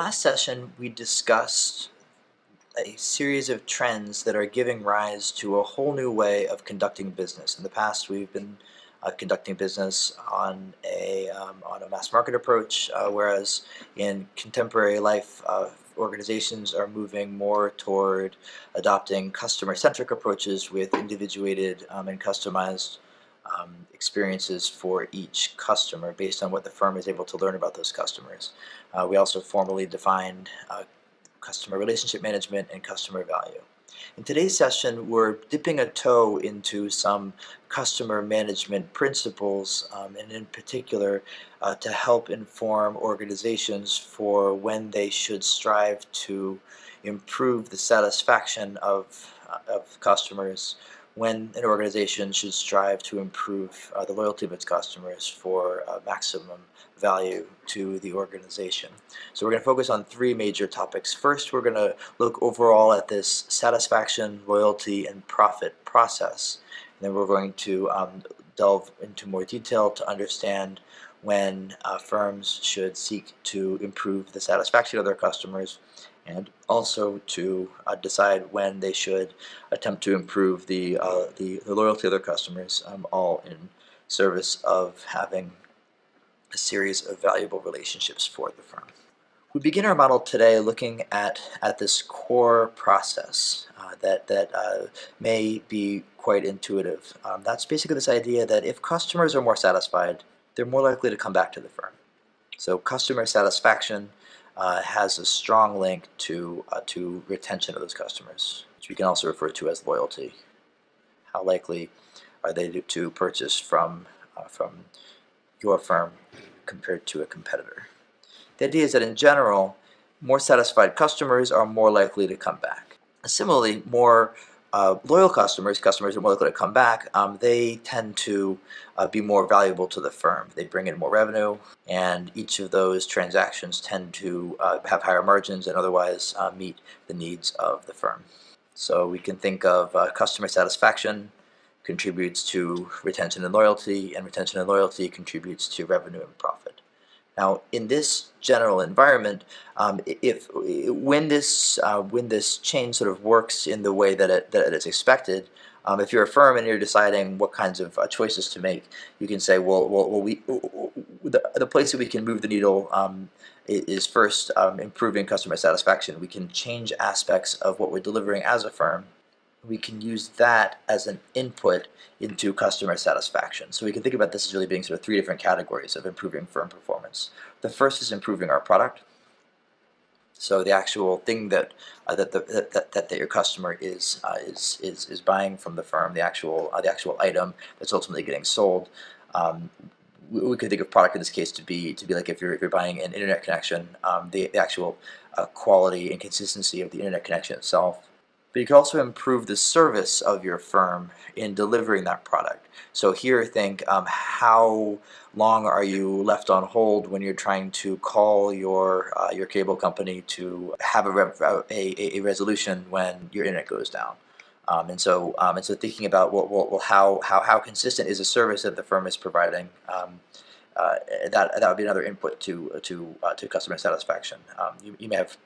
last session, we discussed a series of trends that are giving rise to a whole new way of conducting business. In the past, we've been conducting business on a mass market approach, whereas in contemporary life, organizations are moving more toward adopting customer-centric approaches with individuated and customized experiences for each customer based on what the firm is able to learn about those customers. We also formally defined customer relationship management and customer value. In today's session, we're dipping a toe into some customer management principles, and in particular, to help inform organizations for when they should strive to improve the satisfaction of customers, when an organization should strive to improve the loyalty of its customers for maximum value to the organization. So we're going to focus on three major topics. First, we're going to look overall at this satisfaction, loyalty, and profit process. And then we're going to delve into more detail to understand when firms should seek to improve the satisfaction of their customers, and also to decide when they should attempt to improve the loyalty of their customers, all in service of having a series of valuable relationships for the firm. We begin our model today looking at this core process that may be quite intuitive. That's basically this idea that if customers are more satisfied, they're more likely to come back to the firm. So customer satisfaction has a strong link to retention of those customers, which we can also refer to as loyalty. How likely are they to purchase from your firm compared to a competitor? The idea is that in general, more satisfied customers are more likely to come back. Similarly, more loyal customers are more likely to come back. They tend to be more valuable to the firm. They bring in more revenue, and each of those transactions tend to have higher margins and otherwise meet the needs of the firm. So we can think of customer satisfaction contributes to retention and loyalty contributes to revenue and profit. Now, in this general environment, when this chain sort of works in the way that it is expected, if you're a firm and you're deciding what kinds of choices to make, you can say, the place that we can move the needle is first improving customer satisfaction. We can change aspects of what we're delivering as a firm. We can use that as an input into customer satisfaction. So we can think about this as really being sort of three different categories of improving firm performance. The first is improving our product. So the actual thing that your customer is buying from the firm, the actual item that's ultimately getting sold. We could think of product in this case to be like if you're buying an internet connection, the actual quality and consistency of the internet connection itself. But you can also improve the service of your firm in delivering that product. So here, think how long are you left on hold when you're trying to call your cable company to have a resolution when your internet goes down. And so thinking about how consistent is the service that the firm is providing. That would be another input to customer satisfaction. You may have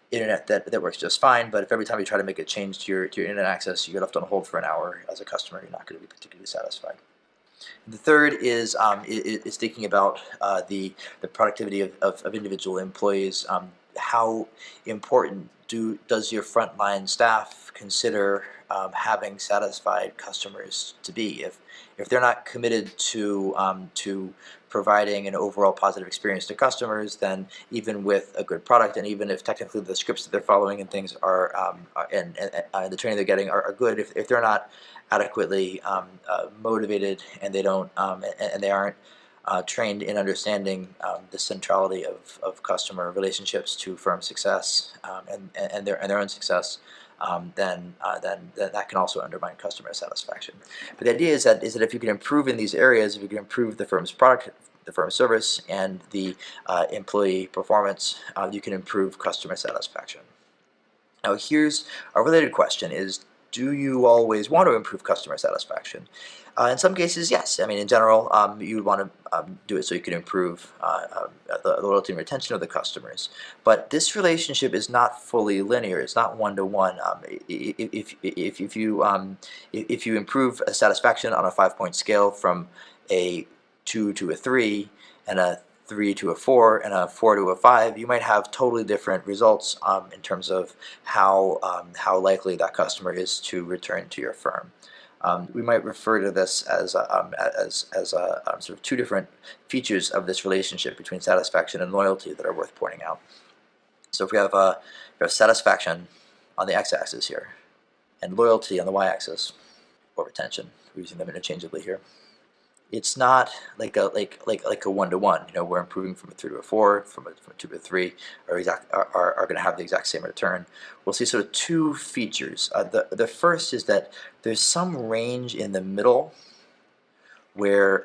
internet that works just fine, but if every time you try to make a change to your internet access, you get left on hold for an hour as a customer, you're not going to be particularly satisfied. The third is thinking about the productivity of individual employees. How important does your frontline staff consider having satisfied customers to be? If they're not committed to providing an overall positive experience to customers, then even with a good product, and even if technically the scripts that they're following and things and the training they're getting are good, if they're not adequately motivated and they aren't trained in understanding the centrality of customer relationships to firm success and their own success, then that can also undermine customer satisfaction. But the idea is that if you can improve in these areas, if you can improve the firm's product, the firm's service, and the employee performance, you can improve customer satisfaction. Now, here's a related question: do you always want to improve customer satisfaction? In some cases, yes. I mean, in general, you would want to do it so you can improve the loyalty and retention of the customers. But this relationship is not fully linear. It's not one to one. If you improve satisfaction on a 5-point scale from a 2 to a 3 and a 3 to a 4 and a 4 to a 5, you might have totally different results in terms of how likely that customer is to return to your firm. We might refer to this as sort of two different features of this relationship between satisfaction and loyalty that are worth pointing out. So if we have satisfaction on the x-axis here and loyalty on the y-axis, or retention, we're using them interchangeably here. It's not like a 1-to-1. We're improving from a 3 to a 4, from a 2 to a 3, are going to have the exact same return. We'll see sort of two features. The first is that there's some range in the middle where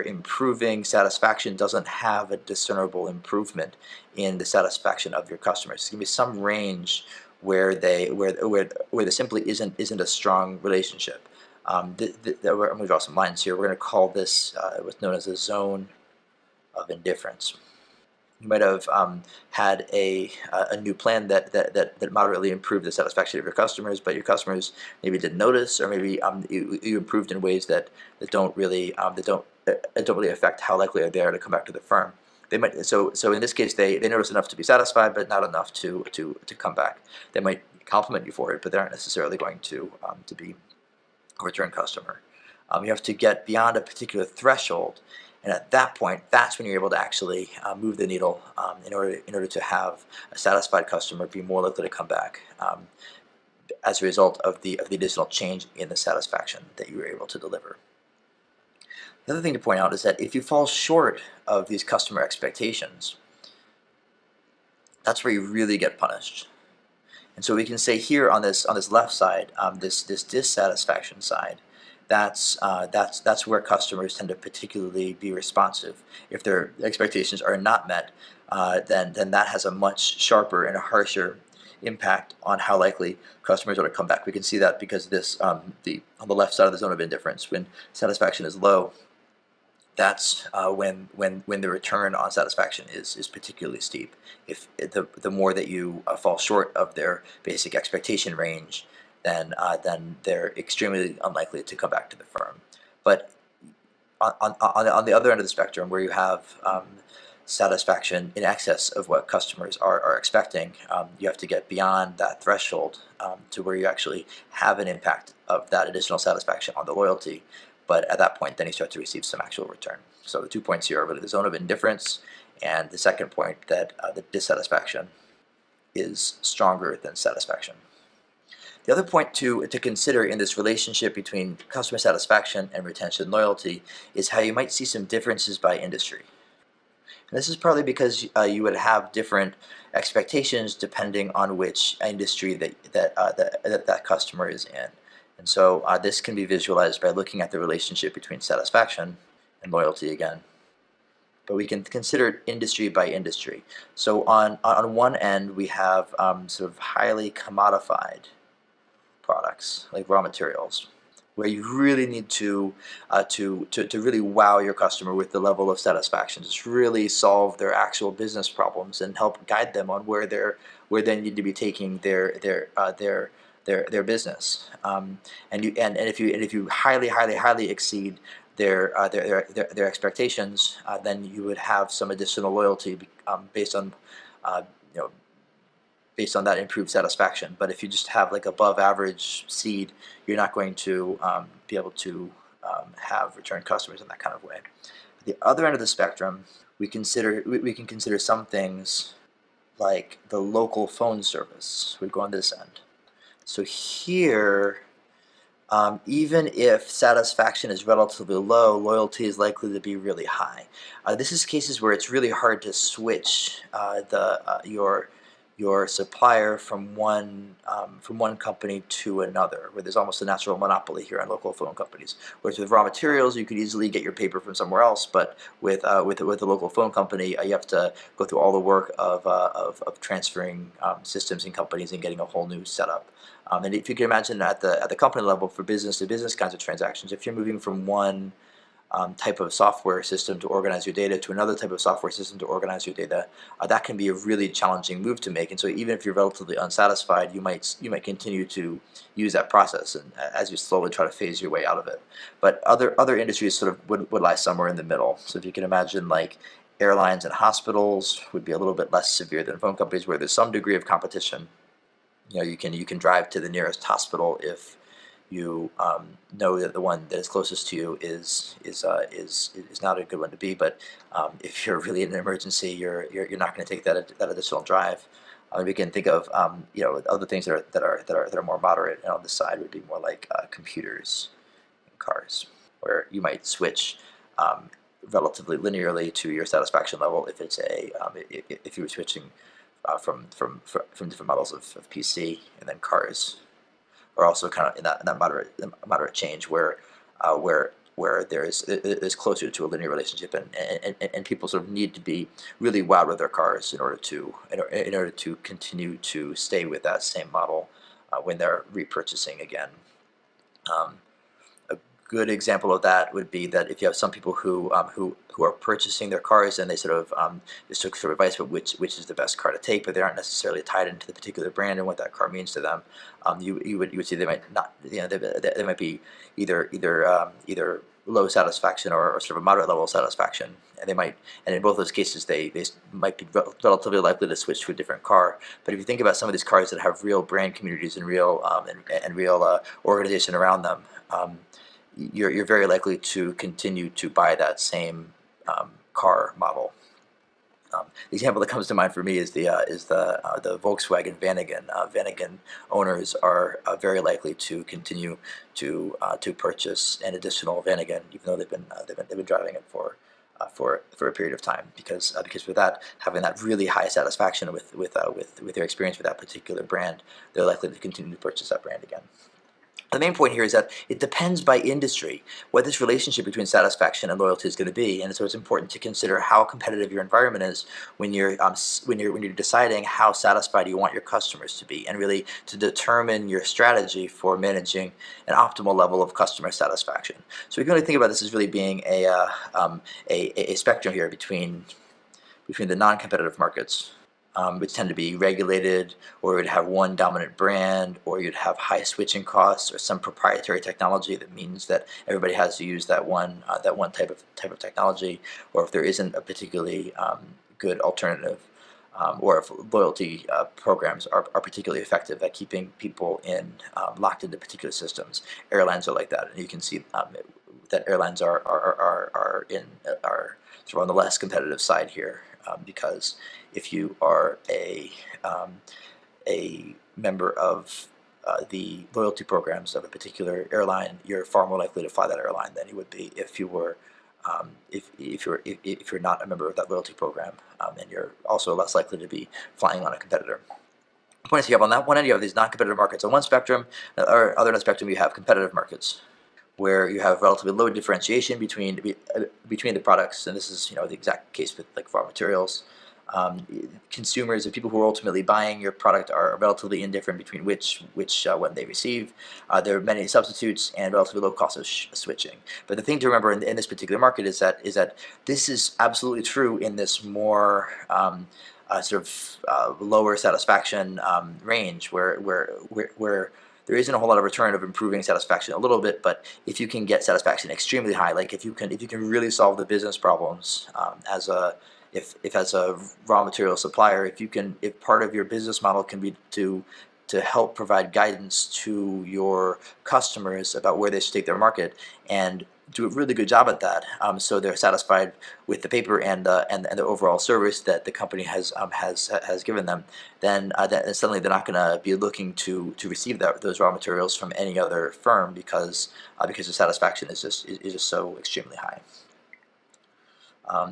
improving satisfaction doesn't have a discernible improvement in the satisfaction of your customers. There's going to be some range where there simply isn't a strong relationship. I'm going to draw some lines here. We're going to call this what's known as a zone of indifference. You might have had a new plan that moderately improved the satisfaction of your customers, but your customers maybe didn't notice, or maybe you improved in ways that don't really affect how likely they are to come back to the firm. They might so in this case they notice enough to be satisfied, but not enough to come back. They might compliment you for it, but they aren't necessarily going to be a return customer. You have to get beyond a particular threshold, and at that point, that's when you're able to actually move the needle in order to have a satisfied customer be more likely to come back as a result of the additional change in the satisfaction that you were able to deliver. The other thing to point out is that if you fall short of these customer expectations, that's where you really get punished. And so we can say here on this left side, this dissatisfaction side, that's where customers tend to particularly be responsive. If their expectations are not met, then that has a much sharper and a harsher impact on how likely customers are to come back. We can see that because this on the left side of the zone of indifference, when satisfaction is low, that's when the return on satisfaction is particularly steep. If the more that you fall short of their basic expectation range, then they're extremely unlikely to come back to the firm. But on the other end of the spectrum, where you have satisfaction in excess of what customers are expecting, you have to get beyond that threshold to where you actually have an impact of that additional satisfaction on the loyalty. But at that point, then you start to receive some actual return. So the 2 points here are really the zone of indifference, and the second point, that the dissatisfaction is stronger than satisfaction. The other point to consider in this relationship between customer satisfaction and retention loyalty is how you might see some differences by industry. And this is partly because you would have different expectations depending on which industry that customer is in. And so this can be visualized by looking at the relationship between satisfaction and loyalty again. But we can consider it industry by industry. So on one end, we have sort of highly commodified products like raw materials, where you really need to really wow your customer with the level of satisfaction, just really solve their actual business problems and help guide them on where they need to be taking their business. And if you highly exceed their expectations, then you would have some additional loyalty based on that improved satisfaction. But if you just have like above average seed, you're not going to be able to have return customers in that kind of way. At the other end of the spectrum, we can consider some things like the local phone service. We go on this end. So here, even if satisfaction is relatively low, loyalty is likely to be really high. This is cases where it's really hard to switch your supplier from one company to another, where there's almost a natural monopoly here on local phone companies. Whereas with raw materials, you could easily get your paper from somewhere else, but with a local phone company, you have to go through all the work of transferring systems and companies and getting a whole new setup. And if you can imagine at the company level for business to business kinds of transactions, if you're moving from one type of software system to organize your data to another type of software system to organize your data, that can be a really challenging move to make. And so even if you're relatively unsatisfied, you might continue to use that process, and as you slowly try to phase your way out of it. But other industries sort of would lie somewhere in the middle. So if you can imagine, like, airlines and hospitals would be a little bit less severe than phone companies, where there's some degree of competition. You can drive to the nearest hospital if you know that the one that is closest to you is not a good one to be. But if you're really in an emergency, you're not going to take that additional drive. We can think of other things that are more moderate, and on the side would be more like computers and cars, where you might switch relatively linearly to your satisfaction level if it's if you were switching from different models of PC. And then cars are also kind of in that moderate change, where there's closer to a linear relationship, and people sort of need to be really wowed with their cars in order to continue to stay with that same model when they're repurchasing again. Um, a good example of that would be that if you have some people who are purchasing their cars, and they sort of just took sort of advice about which is the best car to take, but they aren't necessarily tied into the particular brand and what that car means to them. You would see they might not, they might be either low satisfaction or sort of a moderate level of satisfaction, and in both those cases they might be relatively likely to switch to a different car. But if you think about some of these cars that have real brand communities and real organization around them, you're very likely to continue to buy that same car model. The example that comes to mind for me is the Volkswagen Vanagon. Vanagon owners are very likely to continue to purchase an additional Vanagon, even though they've been driving it for a period of time, because with that, having that really high satisfaction with their experience with that particular brand, they're likely to continue to purchase that brand again. The main point here is that it depends by industry what this relationship between satisfaction and loyalty is going to be, and so it's important to consider how competitive your environment is when you're deciding how satisfied you want your customers to be, and really to determine your strategy for managing an optimal level of customer satisfaction. So we can really think about this as really being a spectrum here between the non-competitive markets, which tend to be regulated, or would have one dominant brand, or you'd have high switching costs, or some proprietary technology that means that everybody has to use that one type of technology, or if there isn't a particularly good alternative, or if loyalty programs are particularly effective at keeping people locked into particular systems. Airlines are like that, and you can see that airlines are sort of on the less competitive side here, because if you are a member of the loyalty programs of a particular airline, you're far more likely to fly that airline than you would be if you're not a member of that loyalty program, and you're also less likely to be flying on a competitor. The point is, you have on that one end, you have these non-competitive markets on one spectrum, or other end of the spectrum you have competitive markets, where you have relatively low differentiation between the products, and this is the exact case with like raw materials. Consumers, the people who are ultimately buying your product, are relatively indifferent between which one they receive. There are many substitutes and relatively low cost of switching. But the thing to remember in this particular market is that this is absolutely true in this more lower satisfaction range, where there isn't a whole lot of return of improving satisfaction a little bit. But if you can get satisfaction extremely high, like if you can really solve the business problems, as a raw material supplier, if part of your business model can be to help provide guidance to your customers about where they should take their market, and do a really good job at that, so they're satisfied with the paper and the overall service that the company has given them, then suddenly they're not going to be looking to receive those raw materials from any other firm, because the satisfaction is just so extremely high.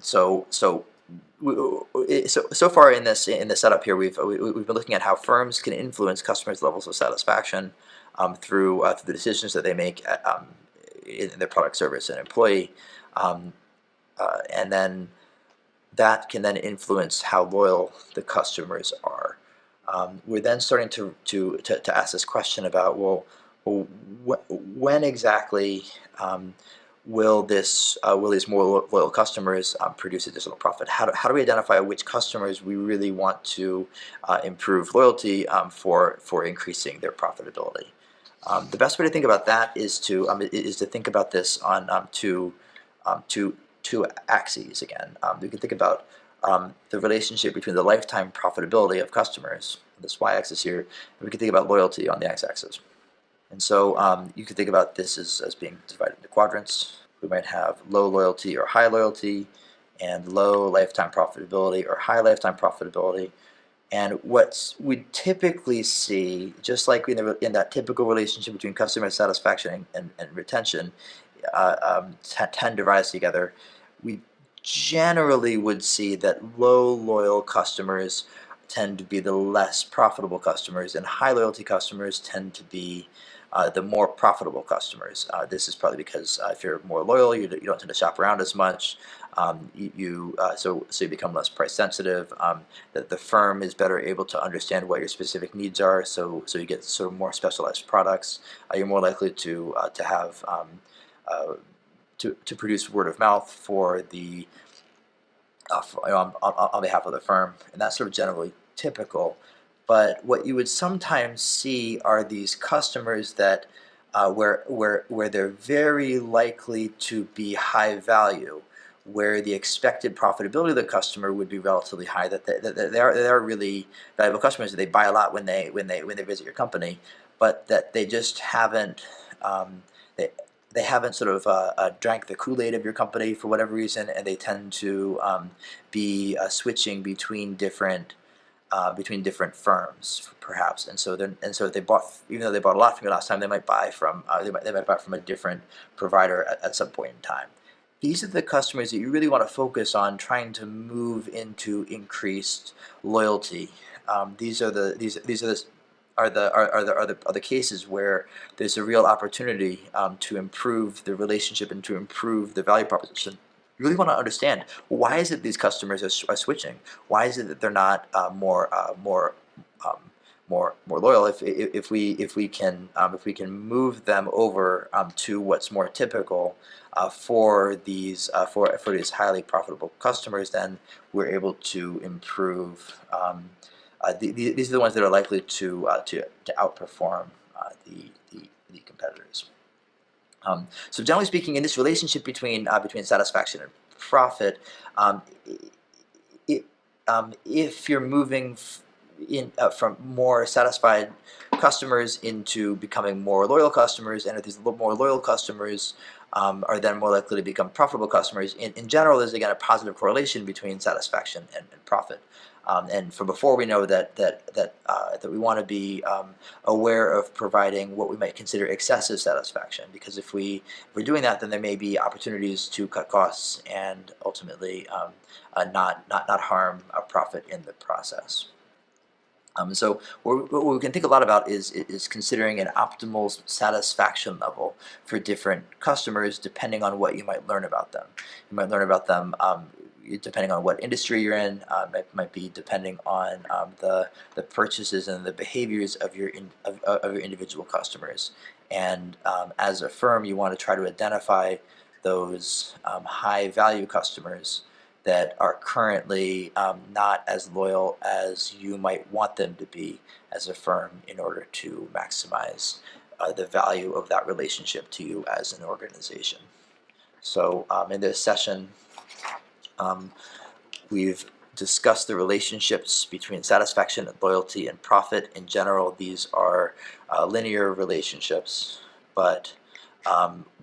So far in this setup here, we've been looking at how firms can influence customers' levels of satisfaction through the decisions that they make in their product, service, and employee, and then that can then influence how loyal the customers are. we're then starting to ask this question about, well, when exactly will these more loyal customers produce additional profit? How do we identify which customers we really want to improve loyalty for increasing their profitability? The best way to think about that is to think about this on two axes again. We can think about the relationship between the lifetime profitability of customers, this y-axis here, and we can think about loyalty on the x-axis. And so you can think about this as being divided into quadrants. We might have low loyalty or high loyalty, and low lifetime profitability or high lifetime profitability. And what we typically see, just like in that typical relationship between customer satisfaction and retention, tend to rise together, we generally would see that low loyal customers tend to be the less profitable customers, and high loyalty customers tend to be the more profitable customers. This is probably because if you're more loyal, you don't tend to shop around as much. So you become less price sensitive. The firm is better able to understand what your specific needs are. So you get sort of more specialized products. You're more likely to have to produce word of mouth for the on behalf of the firm, and that's sort of generally typical. But what you would sometimes see are these customers that where they're very likely to be high value, where the expected profitability of the customer would be relatively high. That they are really valuable customers. They buy a lot when they visit your company, but that they just haven't they they haven't sort of drank the Kool-Aid of your company for whatever reason, and they tend to be switching between different firms, perhaps. And so if they bought, even though they bought a lot from you last time, they might buy from a different provider at some point in time. These are the customers that you really want to focus on trying to move into increased loyalty. These are the cases where there's a real opportunity to improve the relationship and to improve the value proposition. You really want to understand, why is it these customers are switching? Why is it that they're not more loyal? If we can move them over to what's more typical for these highly profitable customers, then we're able to improve. These are the ones that are likely to outperform the competitors. So generally speaking, in this relationship between satisfaction and profit, if you're moving from more satisfied customers into becoming more loyal customers, and if these more loyal customers are then more likely to become profitable customers, in general, there's again a positive correlation between satisfaction and profit. And from before, we know that we want to be aware of providing what we might consider excessive satisfaction, because if we're doing that, then there may be opportunities to cut costs and ultimately not harm our profit in the process. So what we can think a lot about is considering an optimal satisfaction level for different customers, depending on what you might learn about them. You might learn about them depending on what industry you're in. It might be depending on the purchases and the behaviors of your individual customers. And as a firm, you want to try to identify those high value customers that are currently not as loyal as you might want them to be as a firm, in order to maximize the value of that relationship to you as an organization. So in this session, we've discussed the relationships between satisfaction and loyalty and profit. In general, these are linear relationships, but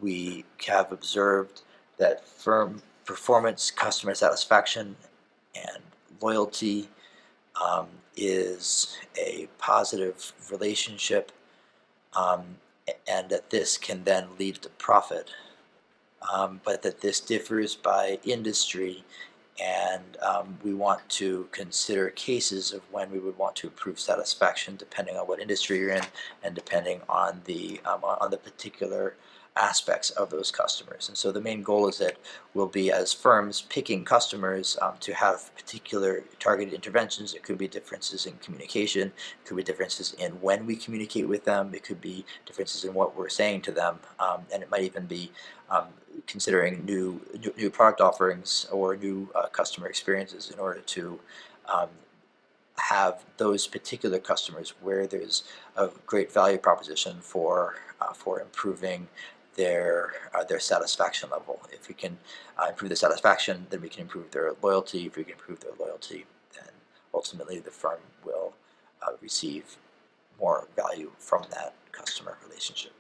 we have observed that firm performance, customer satisfaction, and loyalty is a positive relationship, and that this can then lead to profit, but that this differs by industry, and we want to consider cases of when we would want to improve satisfaction, depending on what industry you're in and depending on the particular aspects of those customers. And so the main goal is that we'll be, as firms, picking customers to have particular targeted interventions. It could be differences in communication, it could be differences in when we communicate with them, it could be differences in what we're saying to them, and it might even be considering new product offerings or new customer experiences in order to um, have those particular customers where there's a great value proposition for improving their satisfaction level. If we can improve the satisfaction, then we can improve their loyalty. If we can improve their loyalty, then ultimately the firm will receive more value from that customer relationship.